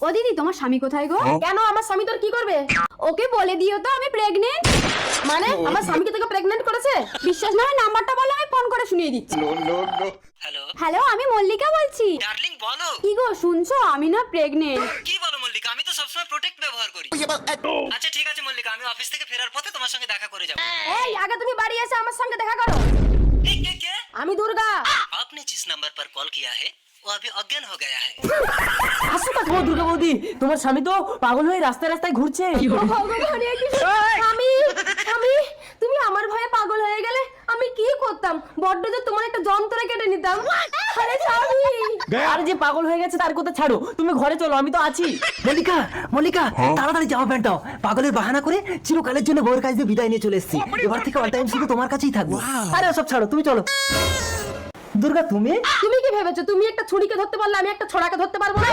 ও দিদি, তোমার স্বামী কোথায় গো? কেন, আমার স্বামী তোর কি করবে? ওকে বলে দিও তো আমি প্রেগনেন্ট। মানে আমার স্বামীকে তোকে প্রেগনেন্ট করেছে? বিশ্বাস না হয় নাম্বারটা বলো, আমি ফোন করে শুনিয়ে দিচ্ছি। হ্যালো হ্যালো, আমি মল্লিকা বলছি। ডার্লিং বলো। কি গো শুনছো? আমি না প্রেগনেন্ট। কি বলো মল্লিকা, আমি তো সবসময় প্রোটেক্ট ব্যবহার করি। আচ্ছা ঠিক আছে মল্লিকা, আমি অফিস থেকে ফেরার পথে তোমার সঙ্গে দেখা করে যাবো। এই আগে তুমি বাড়ি এসে আমার সঙ্গে দেখা করো। কে? আমি দুর্গা। आपने जिस नंबर पर कॉल किया है वो अभी अज्ञान हो गया है। আসো কথা বল দুর্গা বৌদি, তোমার স্বামী তো পাগল হয়ে রাস্তায় রাস্তায় ঘুরছে। ভগবান, এ কি? স্বামী, স্বামী, তুমি আমার ভয়ে পাগল হয়ে গেলে আমি কি করতাম? বড্ড যে তোমার একটা যন্ত্র কেটে নিতাম। আরে স্বামী, আর যে পাগল হয়ে গেছে তার কথা ছাড়ো, তুমি ঘরে চলো, আমি তো আছি। মল্লিকা, মল্লিকা, তাড়াতাড়ি জামা প্যান্টটাও। পাগলের বাহানা করে চিরকালের জন্য বউয়ের কাছে দিয়ে বিদায় নিয়ে চলে এসেছি। এবার থেকে অল টাইম শুধু তোমার কাছেই থাকবো। আরে সব ছাড়ো, তুমি চলো। দুর্গা তুমি তুমি কি ভেবেছো তুমি একটা ছুরিকে ধরতে পারলে আমি একটা ছড়াকে ধরতে পারবো না?